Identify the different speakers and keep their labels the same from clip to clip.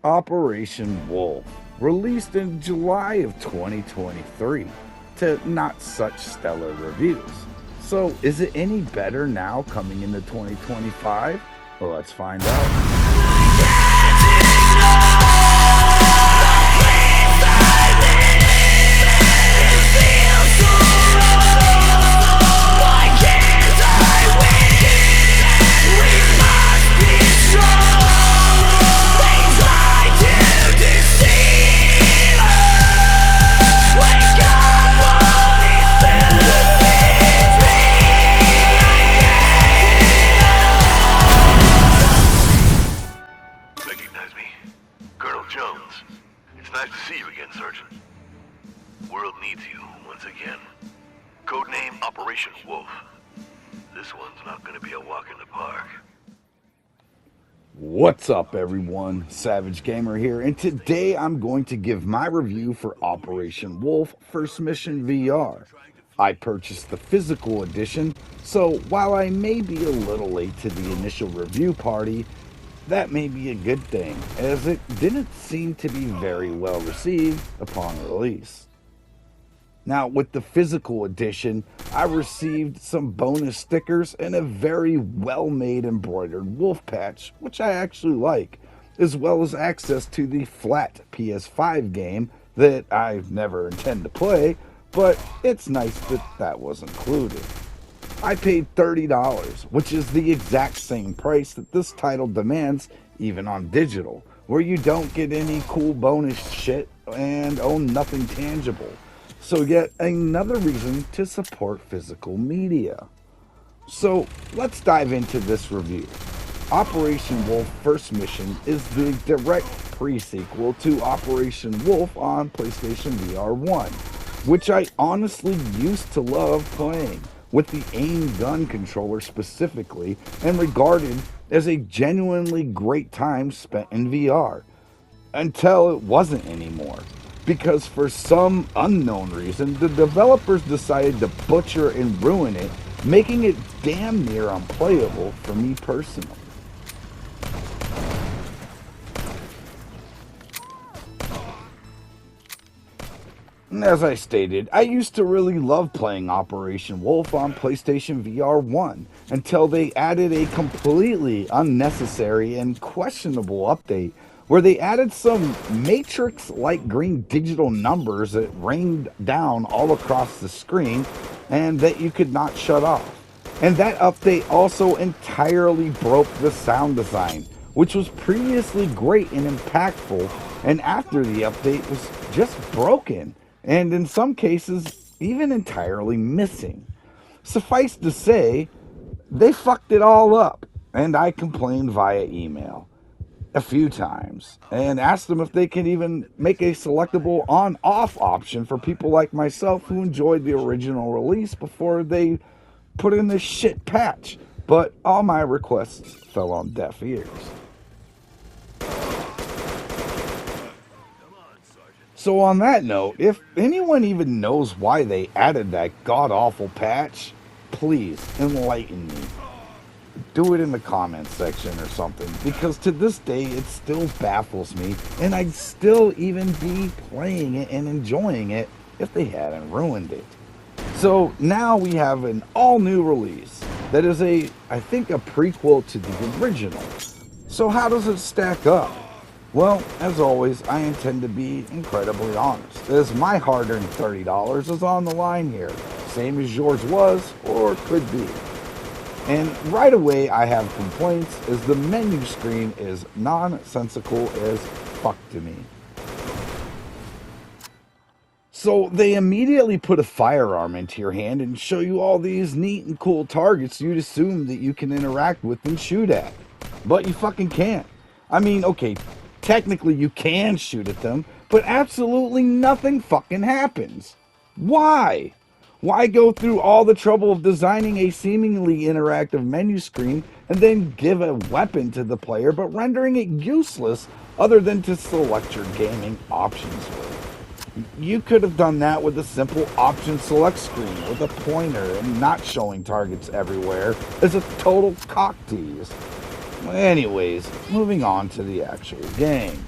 Speaker 1: Operation Wolf, released in July of 2023 to not such stellar reviews. So, is it any better now coming into 2025? Well, let's find out.
Speaker 2: Recognize me. Colonel Jones. It's nice to see you again, Sergeant. World needs you once again. Codename Operation Wolf. This one's not gonna be a walk in the park.
Speaker 1: What's up, everyone? Savage Gamer here, and today I'm going to give my review for Operation Wolf First Mission VR. I purchased the physical edition, so while I may be a little late to the initial review party, that may be a good thing, as it didn't seem to be very well received upon release. Now, with the physical edition, I received some bonus stickers and a very well made embroidered wolf patch, which I actually like, as well as access to the flat PS5 game that I never intend to play, but it's nice that that was included. I paid $30, which is the exact same price that this title demands, even on digital, where you don't get any cool bonus shit and own nothing tangible. So, yet another reason to support physical media. So, let's dive into this review. Operation Wolf First Mission is the direct pre-sequel to Operation Wolf on PlayStation VR1, which I honestly used to love playing, with the aim gun controller specifically, and regarded as a genuinely great time spent in VR. Until it wasn't anymore. Because for some unknown reason, the developers decided to butcher and ruin it, making it damn near unplayable for me personally. As I stated, I used to really love playing Operation Wolf on PlayStation VR 1 until they added a completely unnecessary and questionable update where they added some Matrix like green digital numbers that rained down all across the screen and that you could not shut off. And that update also entirely broke the sound design, which was previously great and impactful, and after the update was just broken, and in some cases, even entirely missing. Suffice to say, they fucked it all up, and I complained via email a few times and asked them if they can even make a selectable on-off option for people like myself who enjoyed the original release before they put in this shit patch. But all my requests fell on deaf ears. So on that note, if anyone even knows why they added that god-awful patch, please enlighten me. Do it in the comments section or something, because to this day it still baffles me, and I'd still even be playing it and enjoying it if they hadn't ruined it. So now we have an all-new release that is I think a prequel to the original. So how does it stack up? Well, as always, I intend to be incredibly honest, as my hard-earned $30 is on the line here, same as yours was, or could be. And right away I have complaints, as the menu screen is nonsensical as fuck to me. So they immediately put a firearm into your hand and show you all these neat and cool targets you'd assume that you can interact with and shoot at. But you fucking can't. I mean, okay, technically you can shoot at them, but absolutely nothing fucking happens. Why? Why go through all the trouble of designing a seemingly interactive menu screen and then give a weapon to the player, but rendering it useless other than to select your gaming options with? You could have done that with a simple option select screen with a pointer and not showing targets everywhere as a total cock tease. Anyways, moving on to the actual game.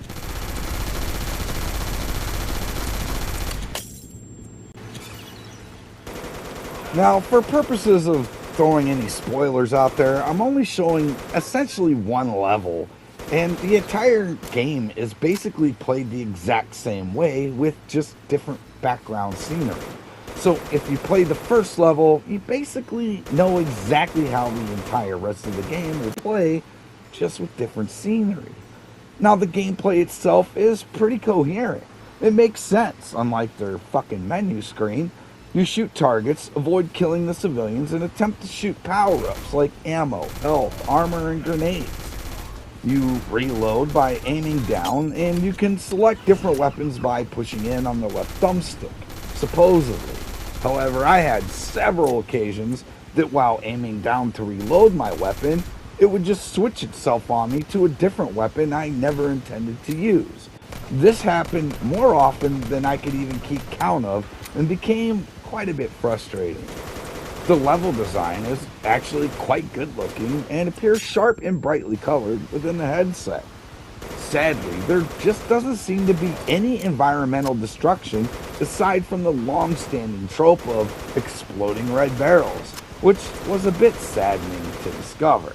Speaker 1: Now, for purposes of throwing any spoilers out there, I'm only showing essentially one level, and the entire game is basically played the exact same way with just different background scenery. So if you play the first level, you basically know exactly how the entire rest of the game will play, just with different scenery. Now, the gameplay itself is pretty coherent. It makes sense, unlike their fucking menu screen. You shoot targets, avoid killing the civilians, and attempt to shoot power ups like ammo, health, armor, and grenades. You reload by aiming down, and you can select different weapons by pushing in on the left thumbstick, supposedly. However, I had several occasions that while aiming down to reload my weapon, it would just switch itself on me to a different weapon I never intended to use. This happened more often than I could even keep count of and became quite a bit frustrating. The level design is actually quite good looking and appears sharp and brightly colored within the headset. Sadly, there just doesn't seem to be any environmental destruction aside from the long-standing trope of exploding red barrels, which was a bit saddening to discover.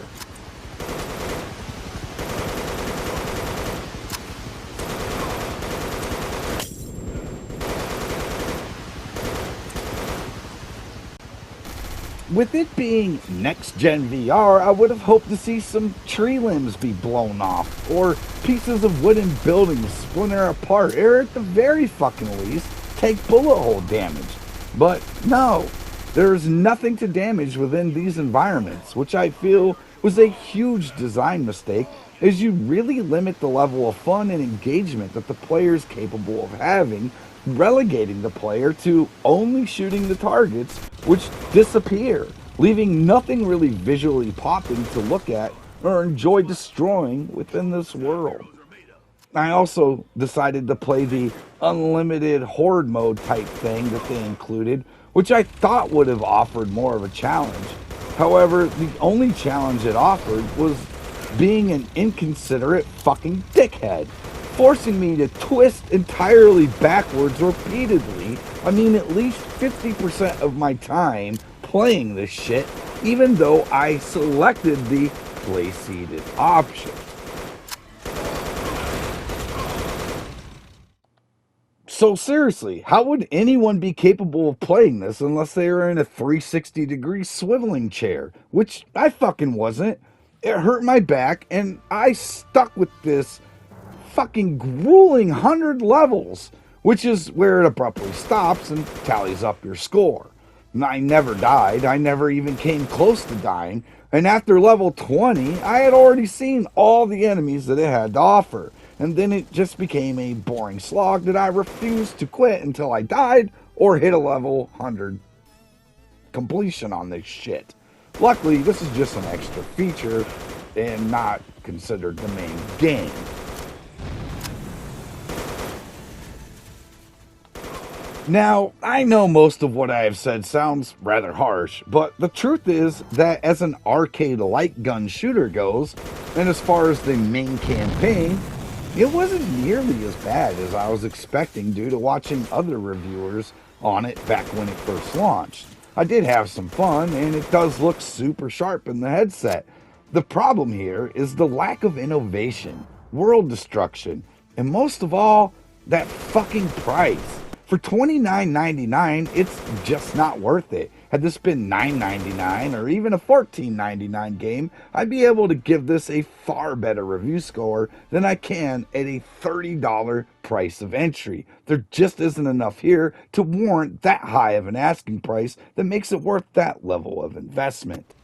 Speaker 1: With it being next-gen VR, I would have hoped to see some tree limbs be blown off, or pieces of wooden buildings splinter apart, or at the very fucking least, take bullet hole damage. But no, there is nothing to damage within these environments, which I feel was a huge design mistake, as you really limit the level of fun and engagement that the player is capable of having, relegating the player to only shooting the targets, which disappear, leaving nothing really visually popping to look at or enjoy destroying within this world. I also decided to play the unlimited horde mode type thing that they included, which I thought would have offered more of a challenge. However, the only challenge it offered was being an inconsiderate fucking dickhead, forcing me to twist entirely backwards repeatedly. I mean, at least 50% of my time playing this shit, even though I selected the play seated option. So seriously, how would anyone be capable of playing this unless they were in a 360-degree swiveling chair? Which I fucking wasn't. It hurt my back, and I stuck with this fucking grueling 100 levels, which is where it abruptly stops and tallies up your score. And I never died, I never even came close to dying, and after level 20, I had already seen all the enemies that it had to offer, and then it just became a boring slog that I refused to quit until I died or hit a level 100 completion on this shit. Luckily, this is just an extra feature and not considered the main game. Now, I know most of what I have said sounds rather harsh, but the truth is that as an arcade light gun shooter goes, and as far as the main campaign, it wasn't nearly as bad as I was expecting due to watching other reviewers on it back when it first launched. I did have some fun, and it does look super sharp in the headset. The problem here is the lack of innovation, world destruction, and most of all, that fucking price. For $29.99, it's just not worth it. Had this been $9.99 or even a $14.99 game, I'd be able to give this a far better review score than I can at a $30 price of entry. There just isn't enough here to warrant that high of an asking price that makes it worth that level of investment.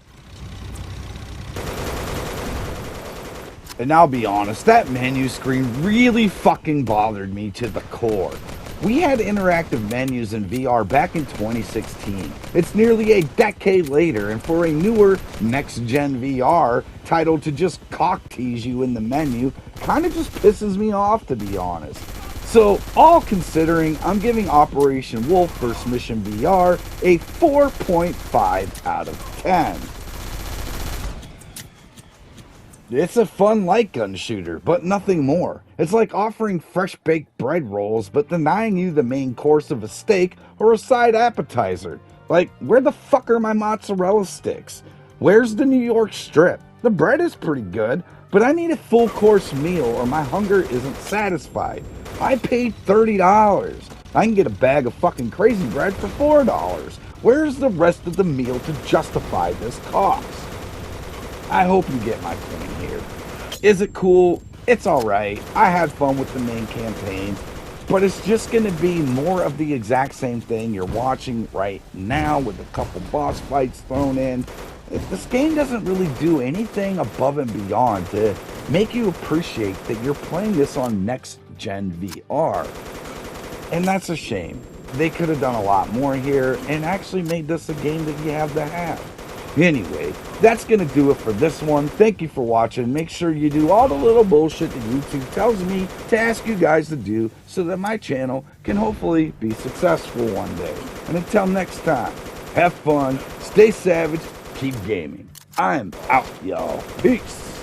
Speaker 1: And I'll be honest, that menu screen really fucking bothered me to the core. We had interactive menus in VR back in 2016. It's nearly a decade later, and for a newer next-gen VR titled to just cock tease you in the menu, kind of just pisses me off, to be honest. So, all considering, I'm giving Operation Wolf First Mission VR a 4.5 out of 10. It's a fun light gun shooter, but nothing more. It's like offering fresh baked bread rolls, but denying you the main course of a steak or a side appetizer. Like, where the fuck are my mozzarella sticks? Where's the New York strip? The bread is pretty good, but I need a full course meal or my hunger isn't satisfied. I paid $30. I can get a bag of fucking crazy bread for $4. Where's the rest of the meal to justify this cost? I hope you get my point here. Is it cool? It's alright. I had fun with the main campaign, but it's just going to be more of the exact same thing you're watching right now with a couple boss fights thrown in. This game doesn't really do anything above and beyond to make you appreciate that you're playing this on next gen VR. And that's a shame. They could have done a lot more here and actually made this a game that you have to have. Anyway, that's going to do it for this one. Thank you for watching. Make sure you do all the little bullshit that YouTube tells me to ask you guys to do so that my channel can hopefully be successful one day. And until next time, have fun, stay savage, keep gaming. I'm out, y'all. Peace.